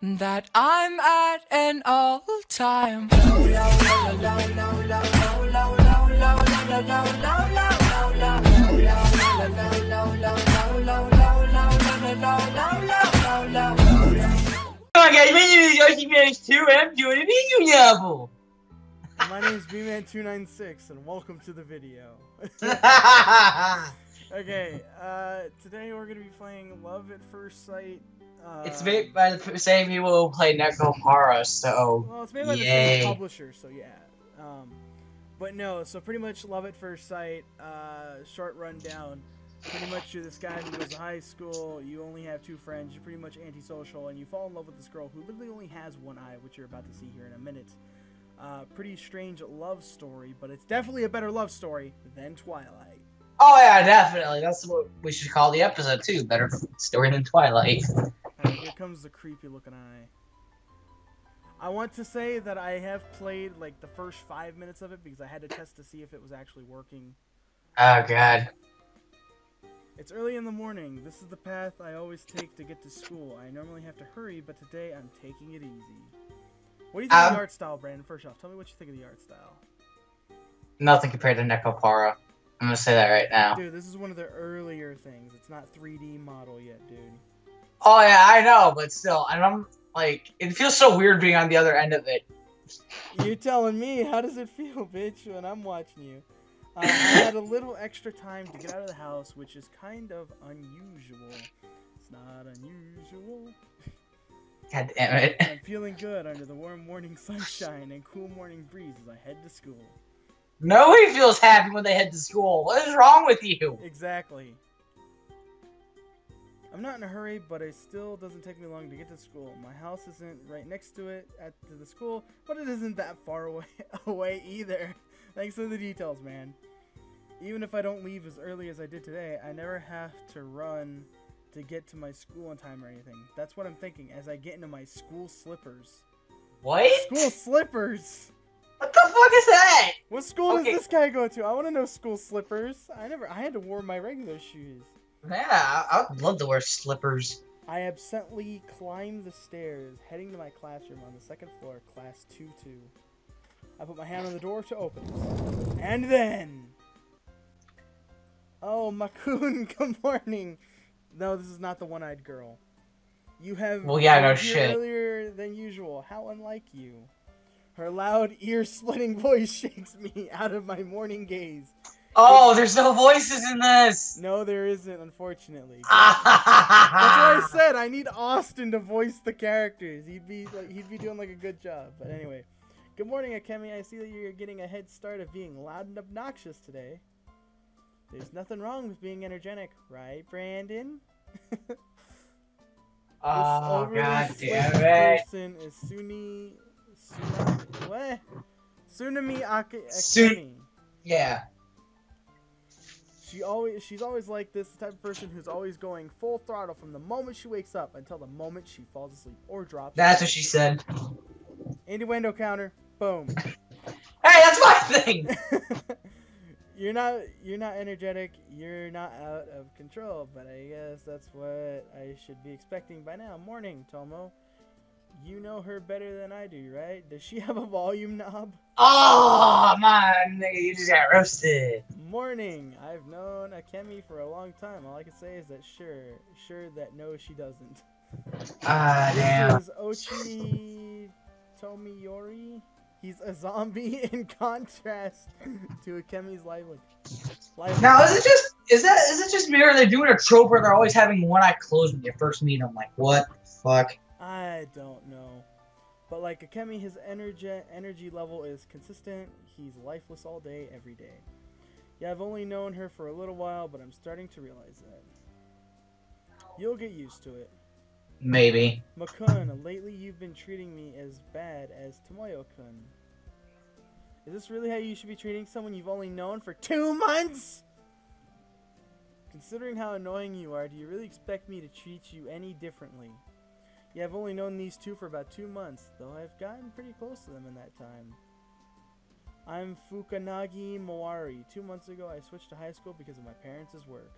that I'm at an all-time. My name is Bman296 and welcome to the video. Okay, today we're gonna be playing Love at First Sight. It's made by the same people who play Necropara, so well, it's made by the same publisher, so yeah. But no, so pretty much Love at First Sight. Short rundown. Pretty much you're this guy who goes to high school. You only have two friends. You're pretty much antisocial, and you fall in love with this girl who literally only has one eye, which you're about to see here in a minute. Pretty strange love story, but it's definitely a better love story than Twilight. Oh yeah, definitely. That's what we should call the episode too. Better story than Twilight. Right, here comes the creepy looking eye. I want to say that I have played like the first 5 minutes of it because I had to test to see if it was actually working. Oh god. It's early in the morning. This is the path I always take to get to school. I normally have to hurry, but today I'm taking it easy. What do you think of the art style, Brandon? First off, tell me what you think of the art style. Nothing compared to Necropara. I'm gonna say that right now. Dude, this is one of the earlier things. It's not 3D model yet, dude. Oh yeah, I know, but still, I'm like, it feels so weird being on the other end of it. You're telling me, how does it feel, bitch, when I'm watching you? I had a little extra time to get out of the house, which is kind of unusual. It's not unusual. God damn it. I'm feeling good under the warm morning sunshine and cool morning breeze as I head to school. Nobody feels happy when they head to school. What is wrong with you? Exactly. I'm not in a hurry, but it still doesn't take me long to get to school. My house isn't right next to it to the school, but it isn't that far away either. Thanks for the details, man. Even if I don't leave as early as I did today, I never have to run to get to my school on time or anything. That's what I'm thinking as I get into my school slippers. What? School slippers! What the fuck is that? What school does this guy go to? I want to know school slippers. I had to wear my regular shoes. Yeah, I would love to wear slippers. I absently climbed the stairs, heading to my classroom on the second floor, class 2-2. I put my hand on the door to open it. And then... Oh, Makun, good morning. No, this is not the one-eyed girl. You have well, yeah, no been shit. here earlier than usual. How unlike you. Her loud, ear-splitting voice shakes me out of my morning gaze. Oh, there's no voices in this! No, there isn't, unfortunately. That's what I said. I need Austin to voice the characters. He'd be doing like a good job. But anyway. Good morning, Akemi. I see that you're getting a head start of being loud and obnoxious today. There's nothing wrong with being energetic, right, Brandon? Oh, god damn it. Person is Tsunami Akemi. Yeah. She's always like this, the type of person who's always going full throttle from the moment she wakes up until the moment she falls asleep or drops. That's what she said. Innuendo counter. Boom. Hey, that's my thing. You're not energetic. You're not out of control. But I guess that's what I should be expecting by now. Morning, Tomo. You know her better than I do, right? Does she have a volume knob? Oh man, nigga, you just got roasted. Morning. I've known Akemi for a long time. All I can say is that sure that no, she doesn't. Damn. This is Ochi Tomiyori. He's a zombie in contrast to Akemi's lively. Now, is it just me, or are they doing a trope where they're always having one eye closed when you first meet them? Like, what the fuck? I don't know. But like Akemi, his energy level is consistent. He's lifeless all day, every day. Yeah, I've only known her for a little while, but I'm starting to realize that. You'll get used to it. Maybe. Makun, lately you've been treating me as bad as Tomoyo-kun. Is this really how you should be treating someone you've only known for 2 months? Considering how annoying you are, do you really expect me to treat you any differently? Yeah, I've only known these two for about 2 months, though I've gotten pretty close to them in that time. I'm Fukanagi Mowari. 2 months ago, I switched to high school because of my parents' work.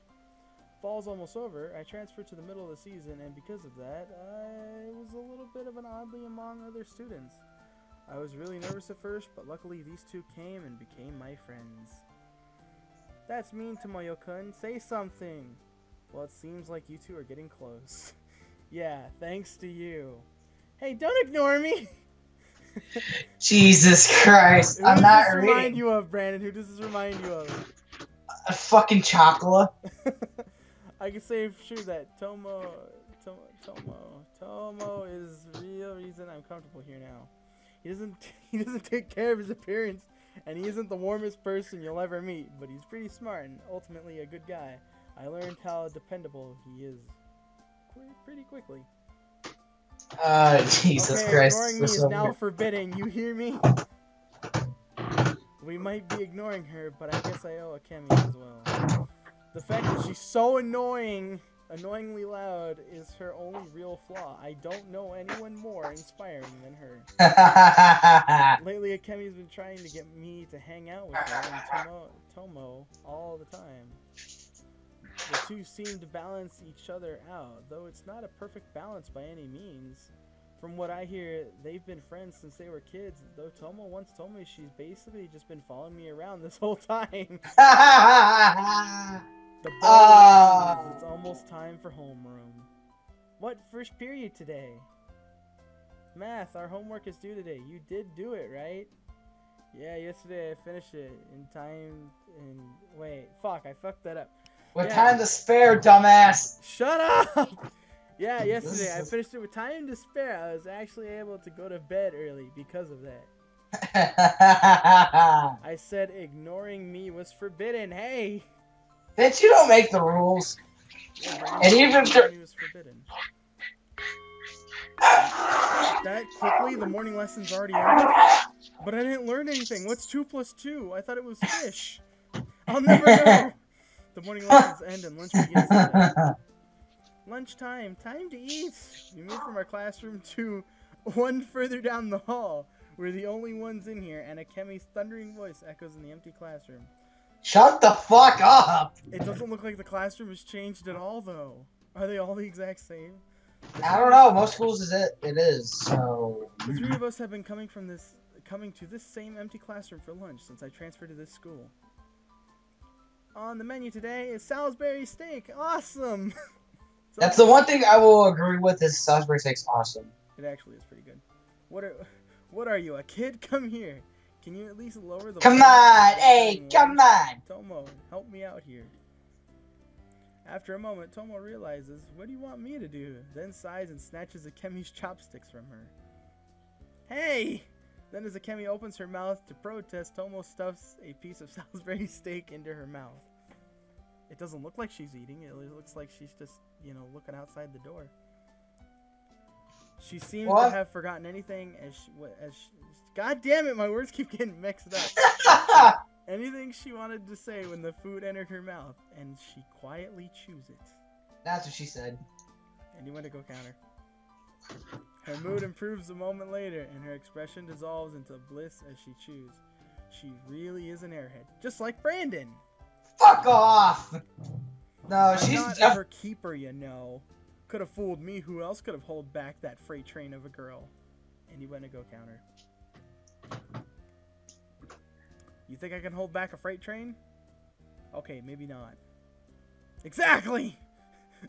Fall's almost over. I transferred to the middle of the season, and because of that, I was a little bit of an oddly among other students. I was really nervous at first, but luckily these two came and became my friends. That's mean, Tomoyo-kun. Say something. Well, it seems like you two are getting close. Yeah, thanks to you. Hey, don't ignore me! Jesus Christ. Who I'm does not this reading. remind you of, Brandon? Who does this remind you of? A fucking chocolate. I can say for sure that Tomo is the real reason I'm comfortable here now. He doesn't take care of his appearance, and he isn't the warmest person you'll ever meet, but he's pretty smart and ultimately a good guy. I learned how dependable he is pretty quickly. Jesus okay, Christ. ignoring me is now forbidden, you hear me? We might be ignoring her, but I guess I owe a Kemi as well. The fact that she's so annoyingly loud is her only real flaw. I don't know anyone more inspiring than her. Lately, Akemi's been trying to get me to hang out with her and Tomo all the time. The two seem to balance each other out, though it's not a perfect balance by any means. From what I hear, they've been friends since they were kids, though Tomo once told me she's basically just been following me around this whole time. The bell rings. It's almost time for homeroom. What first period today? Math, our homework is due today. You did do it, right? Yeah, yesterday I finished it in time and... Wait, fuck, I fucked that up. With time to spare, dumbass. Shut up! Yeah, yesterday I finished it with time to spare. I was actually able to go to bed early because of that. I said ignoring me was forbidden. Hey! Bitch, you don't make the rules. Yeah, and even if was forbidden. That quickly, the morning lesson's already ended. But I didn't learn anything. What's 2 plus 2? I thought it was fish. I'll never know. The morning lessons end and lunch begins today. Lunchtime, time to eat. We moved from our classroom to one further down the hall. We're the only ones in here, and Akemi's thundering voice echoes in the empty classroom. Shut the fuck up! It doesn't look like the classroom has changed at all, though. Are they all the exact same? I don't know. Most schools it is. So the three of us have been coming to this same empty classroom for lunch since I transferred to this school. On the menu today is Salisbury steak. Awesome. That's the one thing I will agree with is Salisbury steak's awesome. It actually is pretty good. What are you, a kid? Come here. Can you at least lower the... Come on! Hey, come on! Tomo, help me out here. After a moment, Tomo realizes, what do you want me to do? Then sighs and snatches Akemi's chopsticks from her. Hey! Then as Akemi opens her mouth to protest, Tomo stuffs a piece of Salisbury steak into her mouth. It doesn't look like she's eating. It looks like she's just, you know, looking outside the door. She seems to have forgotten anything God damn it, my words keep getting mixed up. Anything she wanted to say when the food entered her mouth, and she quietly chews it. That's what she said. And you went to go counter. Her mood improves a moment later, and her expression dissolves into bliss as she chews. She really is an airhead, just like Brandon. Fuck off! No, I'm she's not her keeper, you know. Could have fooled me. Who else could have held back that freight train of a girl? And you went to go counter. You think I can hold back a freight train? Okay, maybe not. Exactly!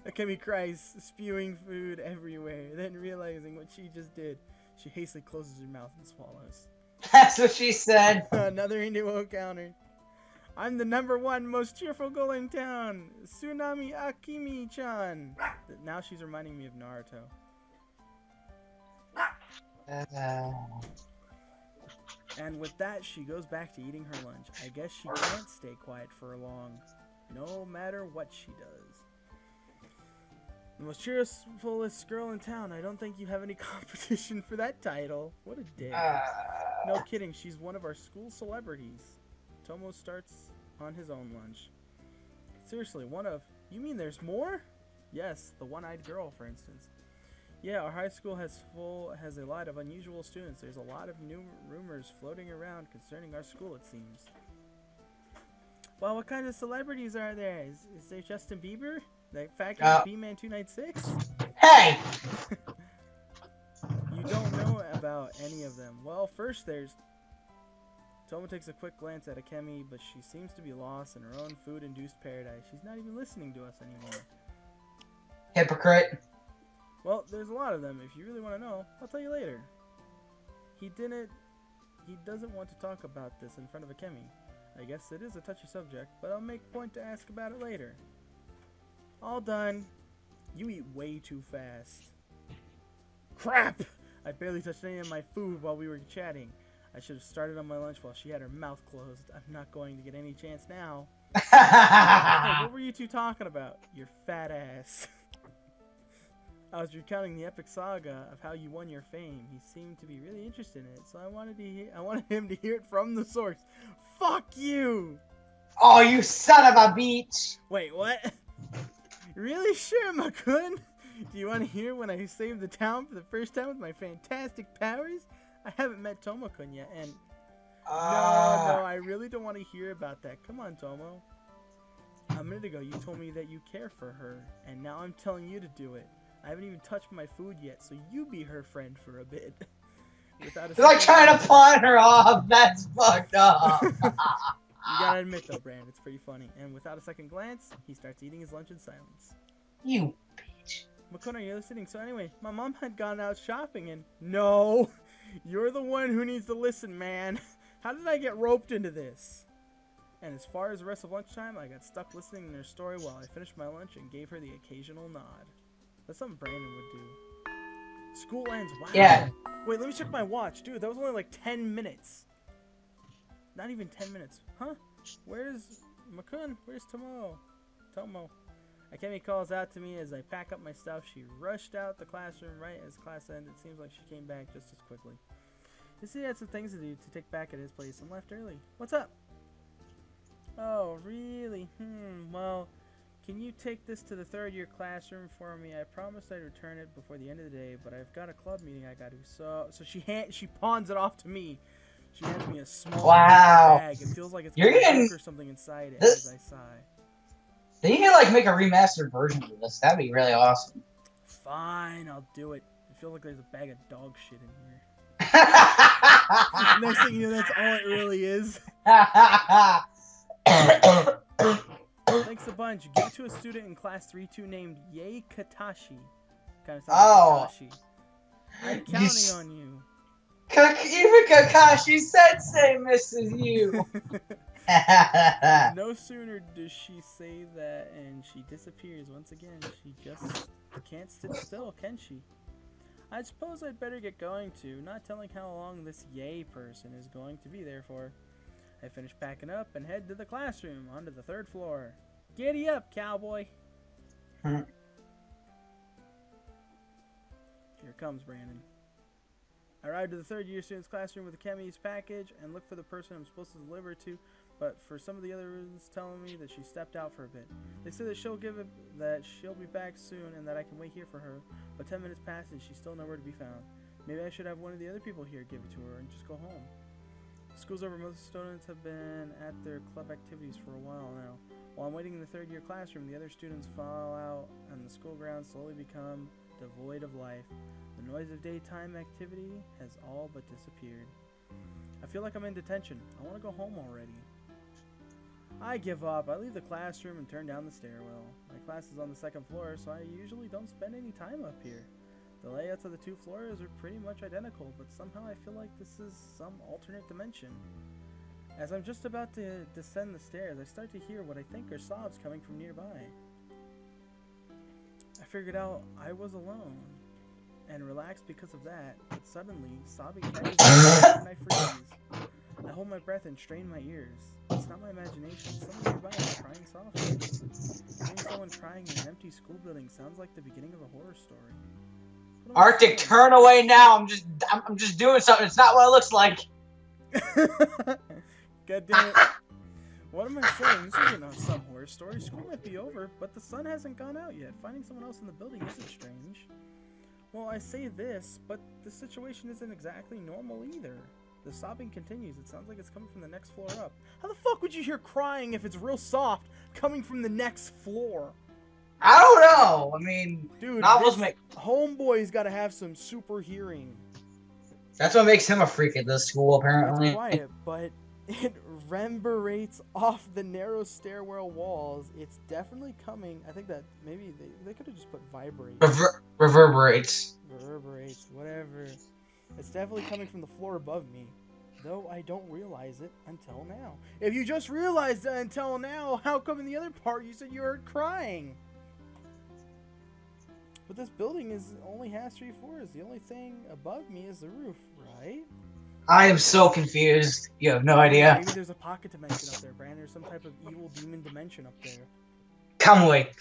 Akemi cries, spewing food everywhere. Then realizing what she just did, she hastily closes her mouth and swallows. That's what she said. Another Inuo counter. I'm the #1 most cheerful girl in town, Tsunami Akemi-chan. Now she's reminding me of Naruto. And with that, she goes back to eating her lunch. I guess she can't stay quiet for long, no matter what she does. The most cheerfulest girl in town. I don't think you have any competition for that title. What a dick. No kidding, she's one of our school celebrities. Tomo starts on his own lunch. Seriously, one of... You mean there's more? Yes, the one-eyed girl, for instance. Yeah, our high school has a lot of unusual students. There's a lot of new rumors floating around concerning our school, it seems. Well, what kind of celebrities are there? Is there Justin Bieber? That fat guy Bman296? Hey! about any of them. Well, first there's... Toma takes a quick glance at Akemi, but she seems to be lost in her own food-induced paradise. She's not even listening to us anymore. Hypocrite. Well, there's a lot of them. If you really want to know, I'll tell you later. He doesn't want to talk about this in front of Akemi. I guess it is a touchy subject, but I'll make point to ask about it later. All done. You eat way too fast. Crap! I barely touched any of my food while we were chatting. I should have started on my lunch while she had her mouth closed. I'm not going to get any chance now. Hey, what were you two talking about? Your fat ass. I was recounting the epic saga of how you won your fame. He seemed to be really interested in it, so I wanted him to hear it from the source. Fuck you! Oh, you son of a bitch! Wait, what? Really sure, Makun? Do you want to hear when I saved the town for the first time with my fantastic powers? I haven't met Tomo-kun yet, and... No, I really don't want to hear about that. Come on, Tomo. A minute ago, you told me that you care for her, and now I'm telling you to do it. I haven't even touched my food yet, so you be her friend for a bit. It's like trying to pawn her off. That's fucked up. You gotta admit, though, Brand, it's pretty funny. And without a second glance, he starts eating his lunch in silence. You bitch. Makun, are you listening? So anyway, my mom had gone out shopping, and... No! You're the one who needs to listen, man. How did I get roped into this? And as far as the rest of lunchtime, I got stuck listening to her story while I finished my lunch and gave her the occasional nod. That's something Brandon would do. School ends. Wow. Yeah. Wait, let me check my watch. Dude, that was only like 10 minutes. Not even 10 minutes. Huh? Where's Makun? Where's Tomo? Akemi calls out to me as I pack up my stuff. She rushed out the classroom right as class ended. It seems like she came back just as quickly. You see, he had some things to do to take back at his place and left early. What's up? Oh, really? Well, can you take this to the third-year classroom for me? I promised I'd return it before the end of the day, but I've got a club meeting I got to. So she pawns it off to me. She hands me a small bag. It feels like it's got a book or something inside it as I sigh. They need to like make a remastered version of this. That'd be really awesome. Fine, I'll do it. I feel like there's a bag of dog shit in here. Next thing you know, that's all it really is. Thanks a bunch. Give it to a student in class 3-2 named Yei Katashi. Kind of sounds like Katashi. I'm counting on you. Even Kakashi Sensei misses you. No sooner does she say that and she disappears once again. She just can't sit still, can she? I suppose I'd better get going too, not telling how long this Yay person is going to be there for. I finish packing up and head to the classroom onto the 3rd floor. Giddy up, cowboy! Here comes Brandon. I arrived to the 3rd-year student's classroom with Akemi's package and look for the person I'm supposed to deliver it to, but for some of the others telling me that she stepped out for a bit. They say that she'll be back soon and that I can wait here for her, but 10 minutes pass and she's still nowhere to be found. Maybe I should have one of the other people here give it to her and just go home. School's over. Most students have been at their club activities for a while now. While I'm waiting in the 3rd-year classroom, the other students fall out and the school grounds slowly become devoid of life. The noise of daytime activity has all but disappeared. I feel like I'm in detention. I want to go home already. I give up. I leave the classroom and turn down the stairwell. My class is on the 2nd floor, so I usually don't spend any time up here. The layouts of the 2 floors are pretty much identical, but somehow I feel like this is some alternate dimension. As I'm just about to descend the stairs, I start to hear what I think are sobs coming from nearby. I figured out I was alone and relaxed because of that, but suddenly, sobbing catches me and I freeze. I hold my breath and strain my ears. It's not my imagination. Someone nearby is crying softly. Hearing someone crying in an empty school building sounds like the beginning of a horror story. Arctic, turn away now. I'm just doing something. It's not what it looks like. God damn it. What am I saying? This isn't some horror story. School might be over, but the sun hasn't gone out yet. Finding someone else in the building isn't strange. Well, I say this, but the situation isn't exactly normal either. The sobbing continues. It sounds like it's coming from the next floor up. How the fuck would you hear crying if it's real soft coming from the next floor? I don't know. I mean, dude, novels make... Homeboy's got to have some super hearing. That's what makes him a freak at this school, It's apparently. quiet, but it reverberates off the narrow stairwell walls. It's definitely coming. I think that maybe they could have just put vibrate. Reverberates. Reverberates, whatever. It's definitely coming from the floor above me, though I don't realize it until now. If you just realized it until now, how come in the other part you said you heard crying? But this building only has 3 floors. The only thing above me is the roof, right? I am so confused. You have no idea. Maybe there's a pocket dimension up there, Brandon. There's some type of evil demon dimension up there. Come away.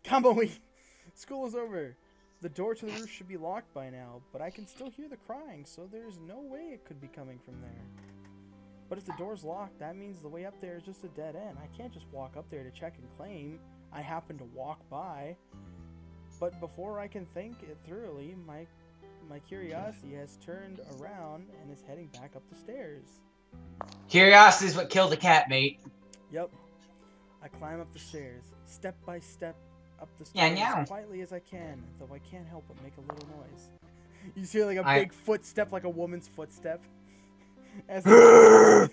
Come away. School is over. The door to the roof should be locked by now, but I can still hear the crying, so there's no way it could be coming from there. But if the door's locked, that means the way up there is just a dead end. I can't just walk up there to check and claim I happen to walk by. But before I can think it thoroughly, my curiosity has turned around and is heading back up the stairs. Curiosity is what killed the cat, mate. Yep. I climb up the stairs, step by step up the stairs as quietly as I can, though I can't help but make a little noise. You see like a big footstep, like a woman's footstep. As I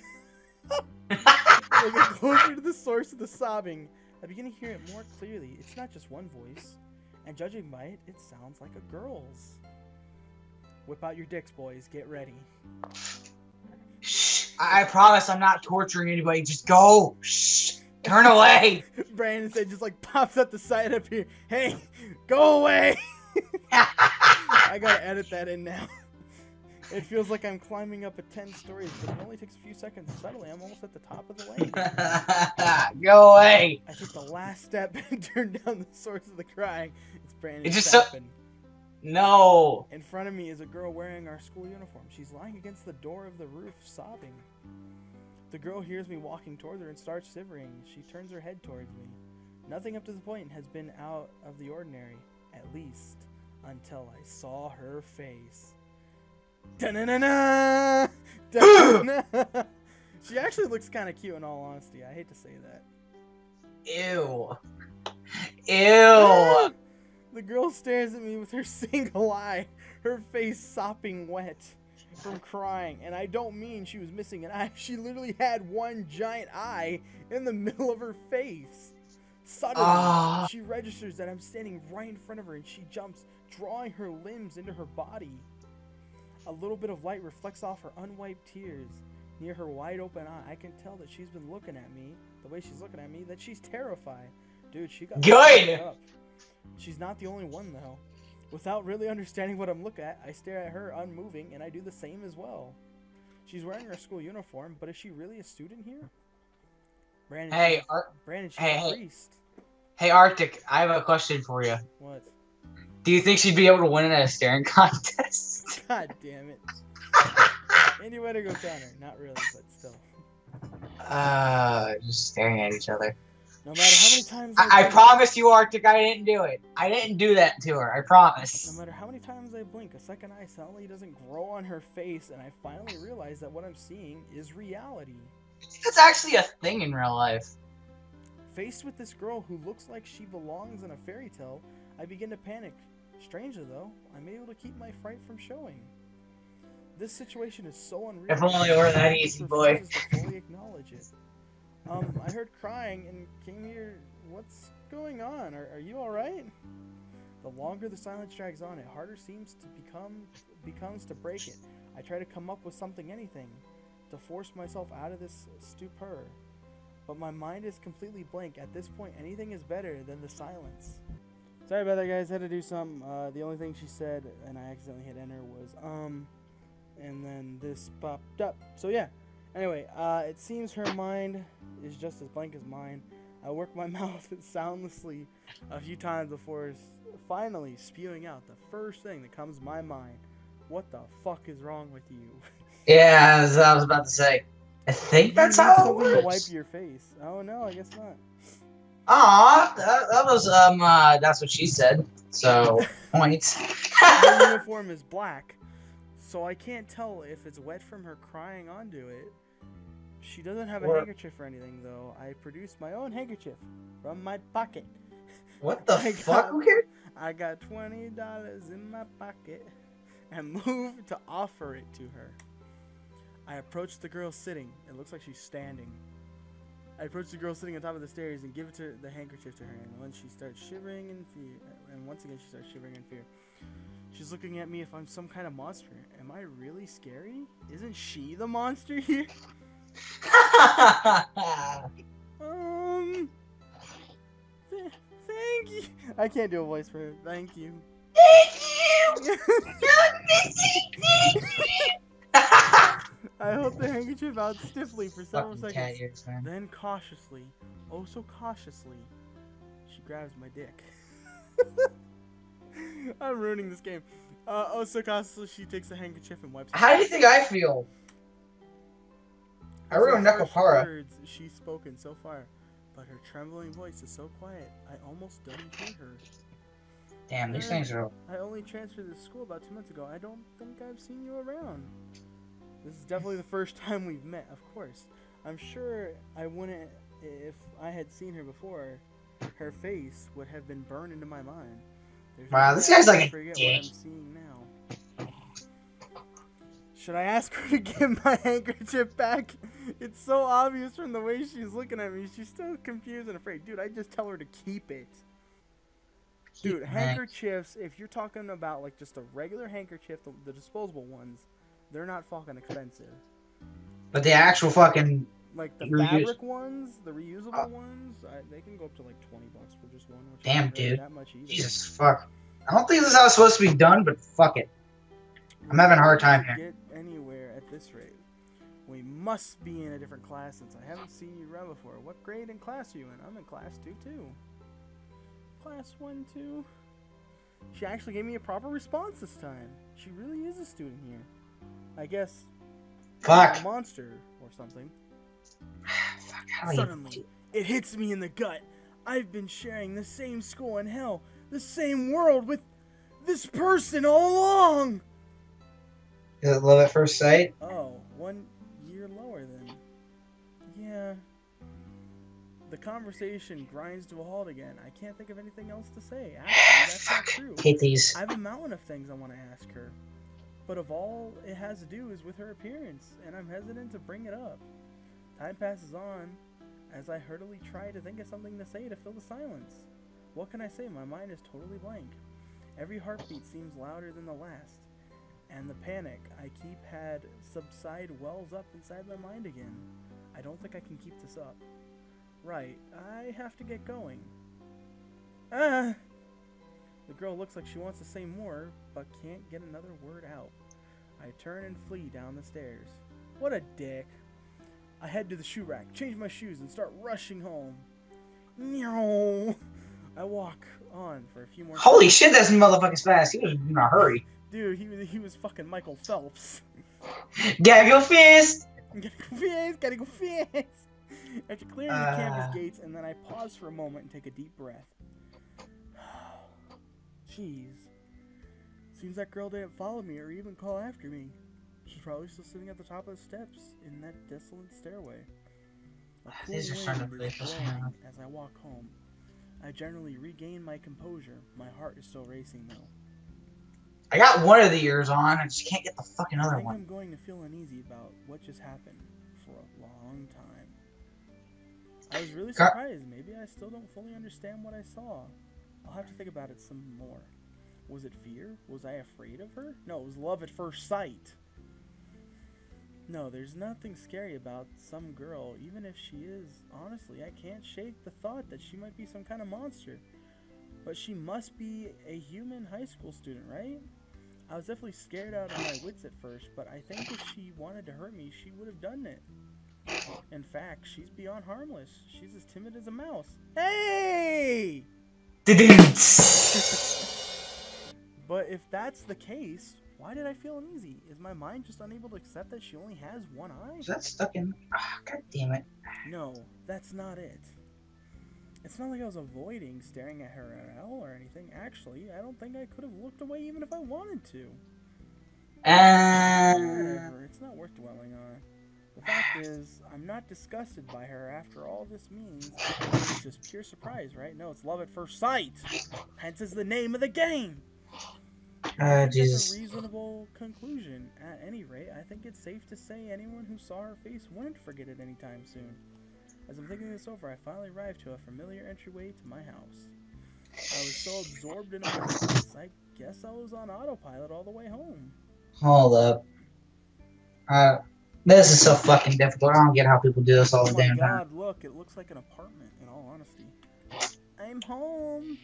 get closer to the source of the sobbing, I begin to hear it more clearly. It's not just one voice, and judging by it, it sounds like a girl's. Whip out your dicks, boys. Get ready. Shh. I promise I'm not torturing anybody. Just go. Shh. Turn away. Brandon said just like pops up the side up here. Hey, go away. I gotta edit that in now. It feels like I'm climbing up a 10 stories, but it only takes a few seconds. Suddenly, I'm almost at the top of the lane. Go away. I take the last step and turn down the source of the crying. It's Brandon. It's just No. In front of me is a girl wearing our school uniform. She's lying against the door of the roof, sobbing. The girl hears me walking towards her and starts shivering. She turns her head towards me. Nothing up to this point has been out of the ordinary, at least until I saw her face. Da-na-na-na! Da-na-na! She actually looks kind of cute in all honesty. I hate to say that. Ew. Ew. The girl stares at me with her single eye, her face sopping wet from crying. And I don't mean she was missing an eye. She literally had one giant eye in the middle of her face. Suddenly, she registers that I'm standing right in front of her and she jumps, drawing her limbs into her body. A little bit of light reflects off her unwiped tears. Near her wide open eye, I can tell that she's been looking at me, the way she's looking at me, that she's terrified. Dude, she got good. Up. She's not the only one, though. Without really understanding what I'm looking at, I stare at her unmoving, and I do the same as well. She's wearing her school uniform, but is she really a student here? Brandon, she's a priest. Hey, Arctic, I have a question for you. What? Do you think she'd be able to win in a staring contest? God damn it. Any way to go counter? Not really, but still. Just staring at each other. No matter how many times I promise you, Arctic, I didn't do it. I didn't do that to her. I promise. No matter how many times I blink, a second eye suddenly doesn't grow on her face, and I finally realize that what I'm seeing is reality. That's actually a thing in real life. Faced with this girl who looks like she belongs in a fairy tale, I begin to panic. Strangely, though, I'm able to keep my fright from showing. This situation is so unreal. If only it were that easy, boy. To fully acknowledge it. I heard crying and came here. What's going on? Are you all right? The longer the silence drags on, it harder seems to becomes to break it. I try to come up with something, anything, to force myself out of this stupor. But my mind is completely blank. At this point, anything is better than the silence. Sorry about that, guys. Had to do something. The only thing she said, and I accidentally hit enter, was and then this popped up. So yeah. Anyway, it seems her mind is just as blank as mine. I work my mouth soundlessly a few times before finally spewing out the first thing that comes to my mind. What the fuck is wrong with you? Yeah, as I was about to say. I think that's how it works. To wipe your face. Oh no, I guess not. Aw, that was that's what she said. So points. Her uniform is black, so I can't tell if it's wet from her crying onto it. She doesn't have a handkerchief or anything, though. I produced my own handkerchief from my pocket. What the fuck? Okay. I got $20 in my pocket, and move to offer it to her. I approach the girl sitting. It looks like she's standing. I approach the girl sitting on top of the stairs and give it to the handkerchief to her. And when she starts shivering in fear, and once again she starts shivering in fear. She's looking at me if I'm some kind of monster. Am I really scary? Isn't she the monster here? Thank you. I can't do a voice for her. Thank you. Thank you. I hold the handkerchief out stiffly for several Fucking cat seconds. ears, man. Then cautiously, oh so cautiously, she grabs my dick. I'm ruining this game. Oh so cautiously, she takes the handkerchief and wipes it. How do you think I feel? I ruined Nekopara. Words she's spoken so far, but her trembling voice is so quiet, I almost don't hear her. Damn, these things are... I only transferred to school about 2 months ago. I don't think I've seen you around. This is definitely the first time we've met, of course. I'm sure I wouldn't, if I had seen her before, her face would have been burned into my mind. Wow, this guy's like a forget dick. what I'm seeing now. Should I ask her to give my handkerchief back? It's so obvious from the way she's looking at me. She's still confused and afraid. Dude, I just tell her to keep it. Dude, handkerchiefs, if you're talking about like just a regular handkerchief, the disposable ones, they're not fucking expensive. But the actual fucking... Like the fabric ones, the reusable ones, they can go up to like $20 for just one. Which damn, isn't really dude. that much either. Jesus, fuck. I don't think this is how it's supposed to be done, but fuck it. I'm having a hard time here. Get anywhere at this rate. We must be in a different class since I haven't seen you around before. What grade and class are you in? I'm in class 2 too. Class 1, 2. She actually gave me a proper response this time. She really is a student here. I guess. Fuck. A monster or something. Fuck, how do Suddenly, it hits me in the gut. I've been sharing the same school in hell, the same world with this person all along. Is it love at first sight? Oh, 1 year lower then. Yeah. The conversation grinds to a halt again. I can't think of anything else to say. Actually, that's not true. Hate these. I have a mountain of things I want to ask her. But of all it has to do is with her appearance, and I'm hesitant to bring it up. Time passes on, as I hurriedly try to think of something to say to fill the silence. What can I say? My mind is totally blank. Every heartbeat seems louder than the last, and the panic I keep had subside wells up inside my mind again. I don't think I can keep this up. Right, I have to get going. Ah! The girl looks like she wants to say more, but can't get another word out. I turn and flee down the stairs. What a dick. I head to the shoe rack, change my shoes, and start rushing home. No. I walk on for a few more Holy shit, that's motherfucking fast. He was in a hurry. Dude, he was fucking Michael Phelps. Gotta go fast. Gotta go fast. After clearing the campus gates, and then I pause for a moment and take a deep breath. Jeez. Seems that girl didn't follow me or even call after me. She's probably still sitting at the top of the steps in that desolate stairway. A cool These are starting to wind really is piss me blowing off. as I walk home. I generally regain my composure. My heart is still racing though. I got one of the ears on. I just can't get the fucking I other think one. I'm going to feel uneasy about what just happened for a long time. I was really surprised. Maybe I still don't fully understand what I saw. I'll have to think about it some more. Was it fear? Was I afraid of her? No, it was love at first sight. No, there's nothing scary about some girl, even if she is. Honestly, I can't shake the thought that she might be some kind of monster. But she must be a human high school student, right? I was definitely scared out of my wits at first, but I think if she wanted to hurt me, she would have done it. In fact, she's beyond harmless. She's as timid as a mouse. Hey! But if that's the case, why did I feel uneasy? Is my mind just unable to accept that she only has one eye? Is that stuck in? Ah, god damn it. No, that's not it. It's not like I was avoiding staring at her at all or anything. Actually, I don't think I could have looked away even if I wanted to. Whatever, it's not worth dwelling on. The fact is, I'm not disgusted by her after all this means. It's just pure surprise, right? No, it's love at first sight. Hence is the name of the game. I think Jesus. that's a reasonable conclusion. At any rate, I think it's safe to say anyone who saw her face wouldn't forget it anytime soon. As I'm thinking this over, I finally arrived to a familiar entryway to my house. I was so absorbed into my thoughts, I guess I was on autopilot all the way home. Hold up. This is so fucking difficult. I don't get how people do this all the damn time. Oh my god, look, it looks like an apartment, in all honesty. I'm home.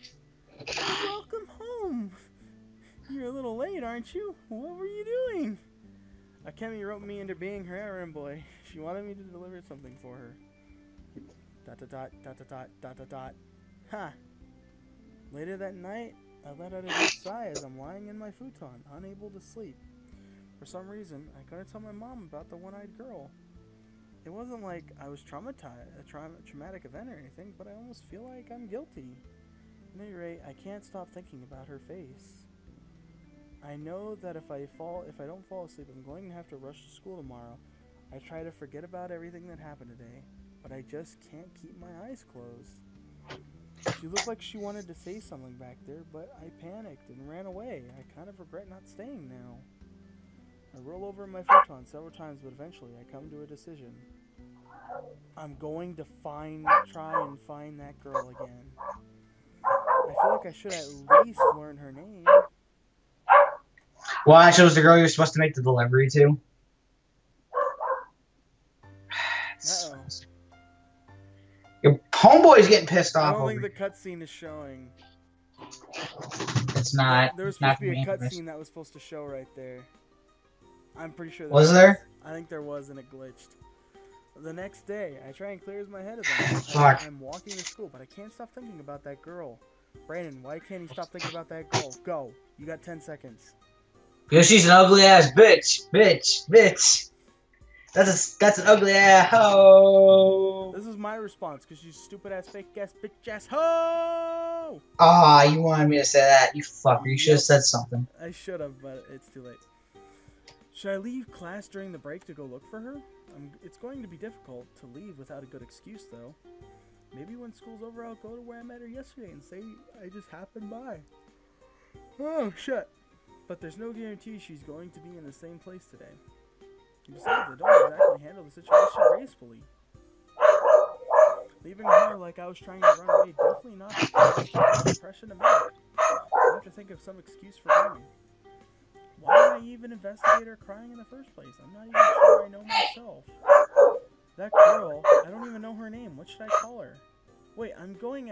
Welcome home. You're a little late, aren't you? What were you doing? Akemi roped me into being her errand boy. She wanted me to deliver something for her. ... Ha! Later that night, I let out a deep sigh as I'm lying in my futon, unable to sleep. For some reason, I couldn't tell my mom about the one-eyed girl. It wasn't like I was traumatized, a traumatic event or anything, but I almost feel like I'm guilty. At any rate, I can't stop thinking about her face. I know that if I don't fall asleep, I'm going to have to rush to school tomorrow. I try to forget about everything that happened today, but I just can't keep my eyes closed. She looked like she wanted to say something back there, but I panicked and ran away. I kind of regret not staying now. I roll over in my futon several times, but eventually I come to a decision. I'm going to try and find that girl again. I feel like I should at least learn her name. Well, actually, it was the girl you were supposed to make the delivery to. Uh-oh. Your homeboy's getting pissed I off don't over think the you. cutscene is showing. It's not. There was It's not supposed to be a for me. cutscene that was supposed to show right there. I'm pretty sure there Was there? I think there was, and it glitched. The next day, I try and clear my head as Fuck. I'm walking to school, but I can't stop thinking about that girl. Brandon, why can't you stop thinking about that girl? Go. You got 10 seconds. Because she's an ugly ass bitch. Bitch. That's an ugly ass hoe. This is my response, because you stupid ass, fake ass, bitch ass hoe! Ah, you wanted me to say that, you fucker. You should have said something. I should have, but it's too late. Should I leave class during the break to go look for her? It's going to be difficult to leave without a good excuse, though. Maybe when school's over, I'll go to where I met her yesterday and say I just happened by. Oh, shit. But there's no guarantee she's going to be in the same place today. Besides, I don't exactly handle the situation gracefully. Leaving her like I was trying to run away, definitely not the first impression to make. I have to think of some excuse for going. Why did I even investigate her crying in the first place? I'm not even sure I know myself. That girl, I don't even know her name. What should I call her? Wait, I'm getting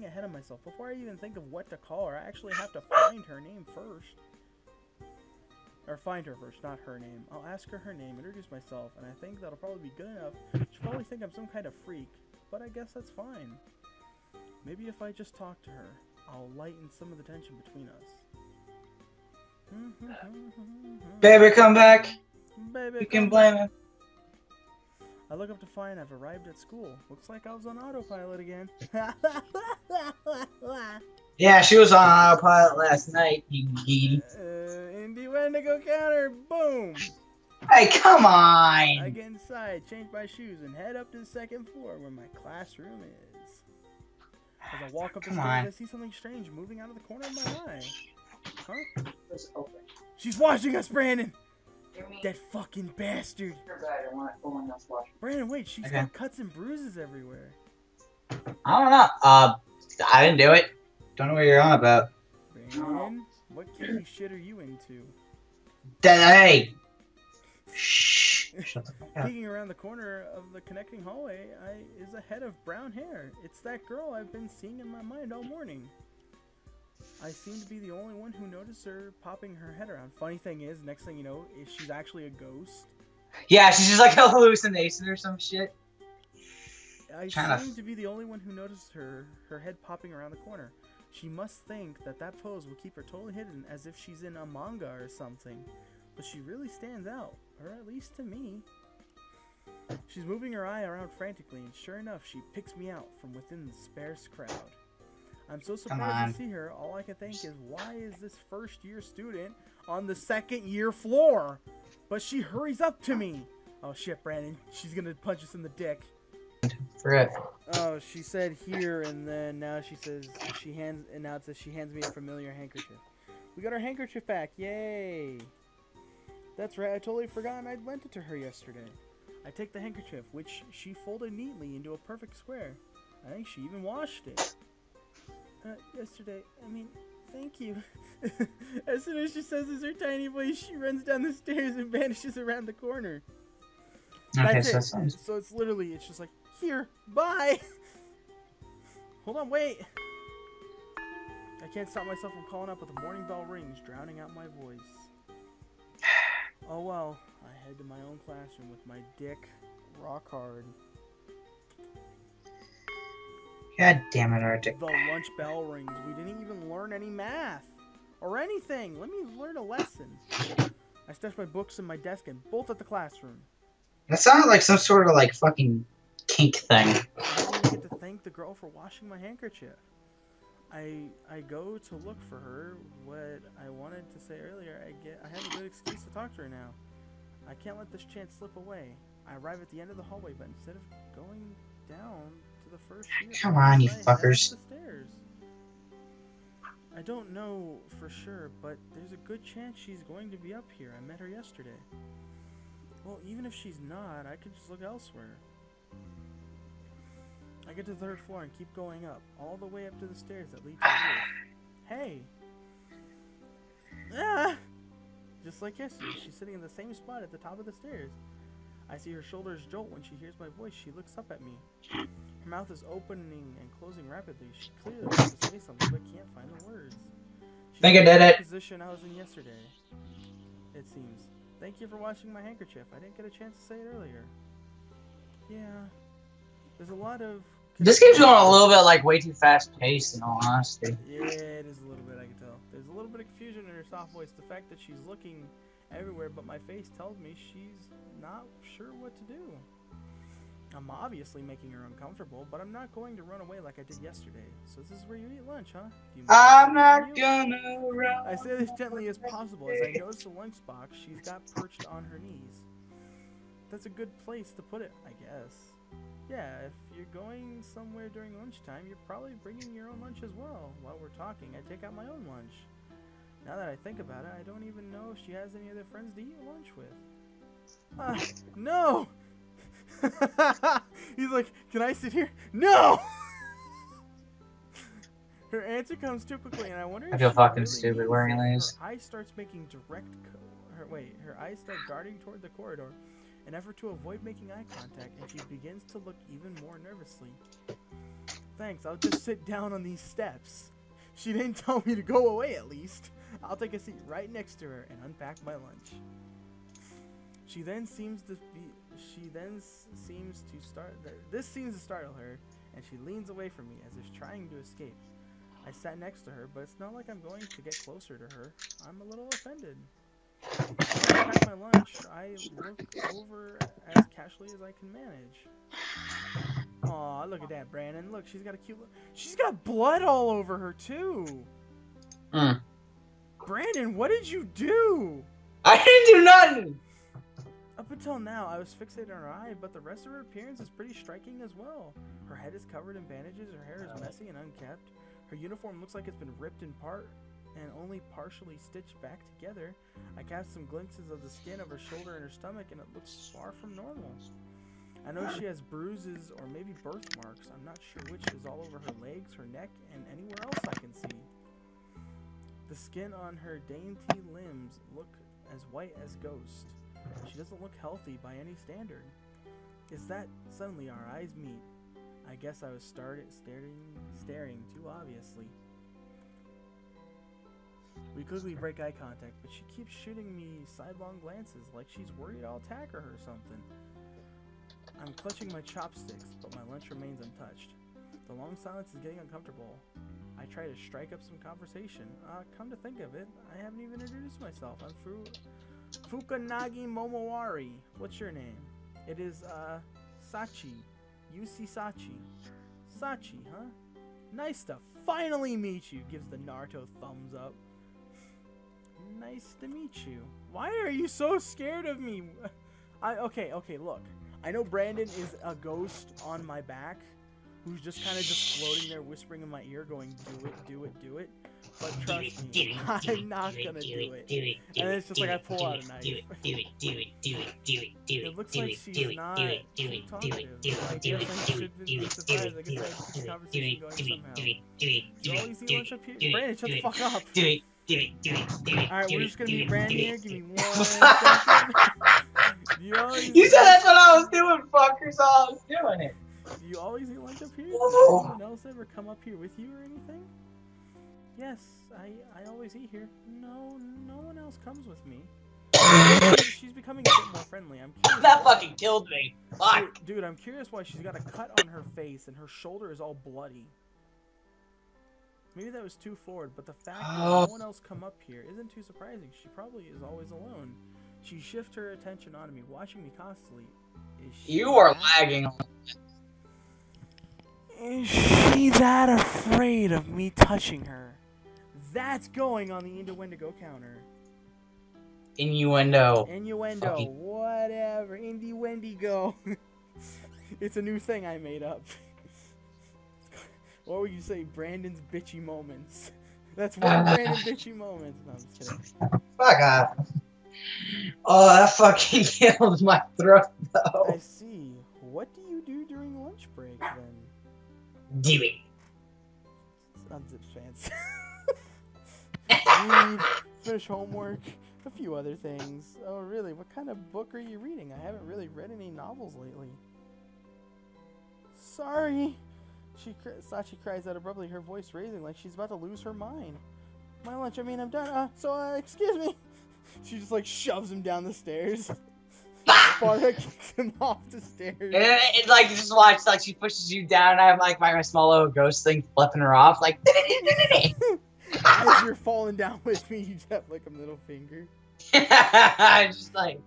ahead of myself. Before I even think of what to call her, I actually have to find her name first. Or find her first, not her name. I'll ask her name, introduce myself, and I think that'll probably be good enough. She'll probably think I'm some kind of freak, but I guess that's fine. Maybe if I just talk to her, I'll lighten some of the tension between us. Baby, come back. Baby, You can blame him. I look up to find I've arrived at school. Looks like I was on autopilot again. Yeah, she was on autopilot last night, you geedy. Indy Wendigo counter, boom! Hey, come I on! get inside, change my shoes, and head up to the second floor where my classroom is. As I walk up the Come stairs, on. I see something strange moving out of the corner of my eye. Huh? It's open. She's watching us, Brandon! That fucking bastard! Brandon, wait, she's got cuts and bruises everywhere. I don't know. I didn't do it. Don't know what you're on about. Brandon, what kinky shit are you into? Hey! Shh. Shut the fuck up. Peeking around the corner of the connecting hallway is a head of brown hair. It's that girl I've been seeing in my mind all morning. I seem to be the only one who noticed her popping her head around. Funny thing is, next thing you know, is she's actually a ghost. Yeah, she's just like a hallucination or some shit. I seem to be the only one who noticed her head popping around the corner. She must think that pose will keep her totally hidden, as if she's in a manga or something. But she really stands out, or at least to me. She's moving her eye around frantically, and sure enough, she picks me out from within the sparse crowd. I'm so surprised to see her. All I can think is, why is this first-year student on the second-year floor? But she hurries up to me. Oh shit, Brandon. She's gonna punch us in the dick. Frick. Oh, she said here, and then now she says she hands me a familiar handkerchief. We got our handkerchief back. Yay! That's right, I totally forgot I'd lent it to her yesterday. I take the handkerchief, which she folded neatly into a perfect square. I think she even washed it. Yesterday, I mean, thank you. As soon as she says it's her tiny voice, she runs down the stairs and vanishes around the corner. Okay, That's so it. So it's literally, it's just like, here, bye! Hold on, wait! I can't stop myself from calling up, but the morning bell rings, drowning out my voice. Oh well, I head to my own classroom with my dick rock hard. God damn it, Arctic. The lunch bell rings. We didn't even learn any math. Or anything. Let me learn a lesson. I stash my books in my desk and bolt at the classroom. That sounded like some sort of, like, fucking kink thing. I didn't even get to thank the girl for washing my handkerchief. I go to look for her. What I wanted to say earlier, I have a good excuse to talk to her now. I can't let this chance slip away. I arrive at the end of the hallway, but instead of going down to the first unit, Come on, you I head fuckers. up the stairs. I don't know for sure, but there's a good chance she's going to be up here. I met her yesterday. Well, even if she's not, I could just look elsewhere. I get to the 3rd floor and keep going up, all the way up to the stairs that lead to the roof. Hey! Ah! Just like yesterday, she's sitting in the same spot at the top of the stairs. I see her shoulders jolt when she hears my voice. She looks up at me. Her mouth is opening and closing rapidly. She clearly wants to say something, but can't find the words. She's Think I in the did same it. position I was in yesterday, it seems. Thank you for washing my handkerchief. I didn't get a chance to say it earlier. Yeah. There's a lot of... This game's going a little bit, like, way too fast-paced, in all honesty. Yeah, it is a little bit, I can tell. There's a little bit of confusion in her soft voice. The fact that she's looking everywhere, but my face tells me she's not sure what to do. I'm obviously making her uncomfortable, but I'm not going to run away like I did yesterday. So this is where you eat lunch, huh? Do you mind I'm if not continue? gonna run. I say this gently as possible as I notice the lunchbox she's got perched on her knees. That's a good place to put it, I guess. Yeah, if you're going somewhere during lunchtime, you're probably bringing your own lunch as well. While we're talking, I take out my own lunch. Now that I think about it, I don't even know if she has any other friends to eat lunch with. No! He's like, can I sit here? No! Her answer comes too quickly, and I wonder if I feel she fucking really stupid means wearing it. these. Her eyes starts making direct... her eyes start darting toward the corridor. An effort to avoid making eye contact, and she begins to look even more nervously. Thanks, I'll just sit down on these steps. She didn't tell me to go away, at least. I'll take a seat right next to her and unpack my lunch. This seems to startle her, and she leans away from me as if trying to escape. I sat next to her, but it's not like I'm going to get closer to her. I'm a little offended. When I pack my lunch, I look over as casually as I can manage. Aw, look at that, Brandon. Look, she's got a cute look. She's got blood all over her, too. Brandon, what did you do? I didn't do nothing! Up until now, I was fixated on her eye, but the rest of her appearance is pretty striking as well. Her head is covered in bandages, her hair is messy and unkempt. Her uniform looks like it's been ripped in part and only partially stitched back together. I cast some glimpses of the skin of her shoulder and her stomach, and it looks far from normal. I know she has bruises or maybe birthmarks. I'm not sure which is all over her legs, her neck, and anywhere else I can see. The skin on her dainty limbs look as white as ghost. She doesn't look healthy by any standard. Is that suddenly our eyes meet? I guess I was staring too obviously. We quickly break eye contact, but she keeps shooting me sidelong glances like she's worried I'll attack her or something. I'm clutching my chopsticks, but my lunch remains untouched. The long silence is getting uncomfortable. I try to strike up some conversation. Come to think of it, I haven't even introduced myself. I'm Fukanagi Momowari. What's your name? It is, Sachi. Yusi Sachi. Sachi, huh? Nice to finally meet you, gives the Naruto thumbs up. Nice to meet you. Why are you so scared of me? Okay, look. I know Brandon is a ghost on my back, who's just kind of just floating there whispering in my ear going, do it, do it, do it. But trust me, I'm not gonna do it. And it's just like I pull out a knife. It looks like she's not too talkative. I guess I should be surprised. I guess I keep the conversation going somehow. Do you always eat lunch up here? Brandon, shut the fuck up. Alright, we're just gonna meet Brandon here. Give me 1 second. You said that's what I was doing, fucker, so I was doing it. Do you always eat lunch up here? Does anyone else ever come up here with you or anything? Yes, I always eat here. No one else comes with me. She's becoming a bit more friendly. I'm curious. That fucking killed me. Fuck. Dude, I'm curious why she's got a cut on her face and her shoulder is all bloody. Maybe that was too forward, but the fact that no one else come up here isn't too surprising. She probably is always alone. She shifts her attention onto me, watching me constantly. You are lagging. Is she that afraid of me touching her? That's going on the innuendo counter. Innuendo. Innuendo. Fucking... Whatever. Indie-wendy-go. It's a new thing I made up. What would you say? Brandon's bitchy moments. That's one Brandon bitchy moments. No, I'm just kidding. Fuck off. Oh, that fucking killed my throat, though. I see. What do you do during lunch break, then? Do it. Unzip pants. Read, finish homework, a few other things. Oh, really? What kind of book are you reading? I haven't really read any novels lately. Sorry. Sachi cries out abruptly, her voice raising like she's about to lose her mind. My lunch, I mean, I'm done. Excuse me. She just, like, shoves him down the stairs. Sparta kicks him off the stairs. It's like, just watch, like, she pushes you down, and I have, like, my small little ghost thing flipping her off, like... As you're falling down with me, you have, like, a middle finger. Just like...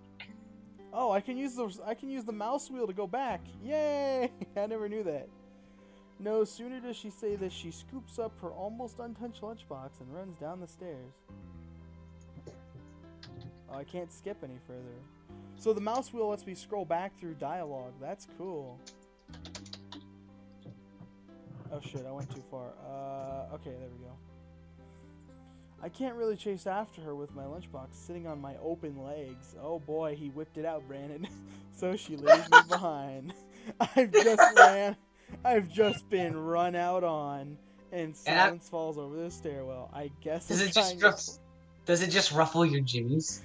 Oh, I can use the mouse wheel to go back. Yay! I never knew that. No sooner does she say this, she scoops up her almost untouched lunchbox and runs down the stairs. Oh, I can't skip any further. So the mouse wheel lets me scroll back through dialogue. That's cool. Oh shit, I went too far. Okay, there we go. I can't really chase after her with my lunchbox sitting on my open legs. Oh boy, he whipped it out, Brandon. So she leaves me behind. I've just been run out on, and silence falls over the stairwell. I guess does it just ruffle your jimmies?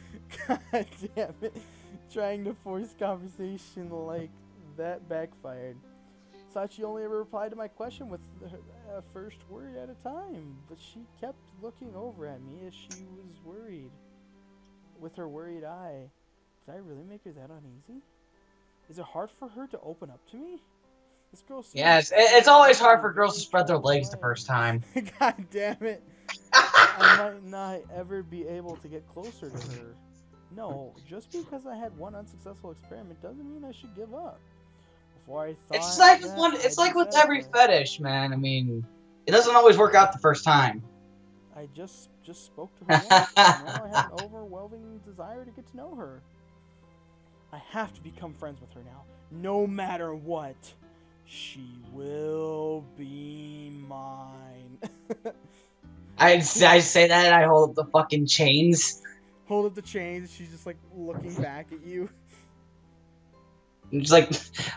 God damn it. Trying to force conversation like that backfired. Sachi only ever replied to my question with the first word at a time, but she kept looking over at me as she was worried. With her worried eye. Did I really make her that uneasy? Is it hard for her to open up to me? This girl yes, it's always hard for girls to spread their legs the first time. God damn it. I might not ever be able to get closer to her. No, just because I had one unsuccessful experiment doesn't mean I should give up. Before I thought it's like with every fetish, man. I mean, it doesn't always work out the first time. I just spoke to her once, and now I have an overwhelming desire to get to know her. I have to become friends with her now, no matter what. She will be mine. I say that and I hold up the fucking chains. Hold up the chains. She's just like looking back at you. I'm just like,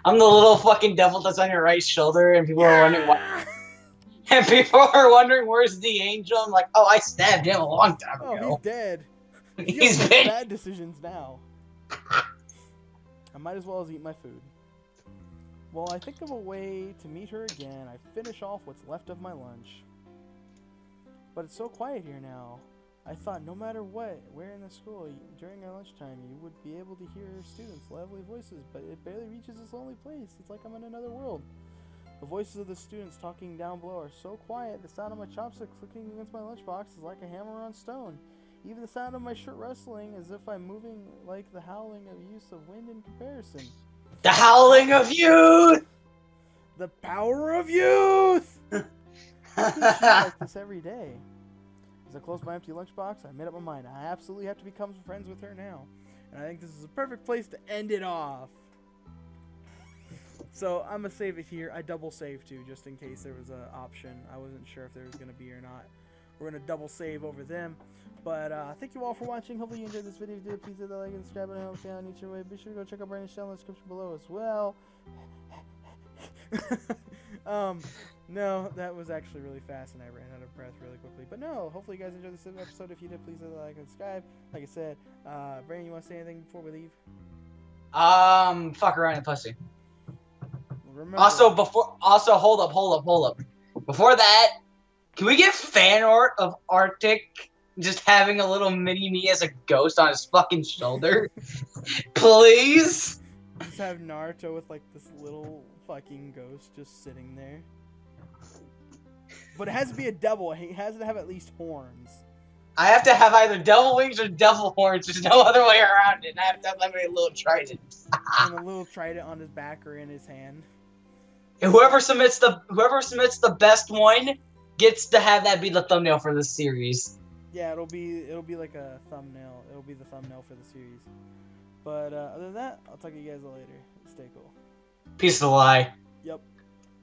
I'm the little fucking devil that's on your right shoulder, and people are wondering why. And people are wondering where's the angel. I'm like, oh, I stabbed him a long time ago. Oh, he's dead. He's been bad decisions now. I might as well eat my food. Well, I think of a way to meet her again. I finish off what's left of my lunch. But it's so quiet here now. I thought no matter what, where in the school, during our lunchtime, you would be able to hear students' lively voices, but it barely reaches this lonely place. It's like I'm in another world. The voices of the students talking down below are so quiet, the sound of my chopstick clicking against my lunchbox is like a hammer on stone. Even the sound of my shirt rustling as if I'm moving like the howling of use of wind in comparison. The howling of youth! The power of youth! I think she's like this every day. As I close my empty lunchbox, I made up my mind. I absolutely have to become friends with her now. And I think this is a perfect place to end it off. So I'm going to save it here. I double saved too, just in case there was an option. I wasn't sure if there was going to be or not. we're gonna double save over them. But thank you all for watching. Hopefully you enjoyed this video. If you did, please hit the like and subscribe button. Help me out on each way. Be sure to go check out Brandon's channel in the description below as well. No, that was actually really fast and I ran out of breath really quickly. But no, hopefully you guys enjoyed this episode. If you did, please hit the like and subscribe. Like I said, Brandon, you want to say anything before we leave? Fuck around and pussy. Remember, Also, hold up. Before that, can we get fan art of Arctic just having a little mini me as a ghost on his fucking shoulder? Please? just have Naruto with like this little fucking ghost just sitting there. But it has to be a devil. He has to have at least horns. I have to have either devil wings or devil horns. There's no other way around it. And I have to have like a little trident. And a little trident on his back or in his hand. And whoever submits the best one gets to have that be the thumbnail for this series. Yeah, it'll be like a thumbnail. It'll be the thumbnail for the series. But other than that, I'll talk to you guys later. Stay cool. Peace of the lie.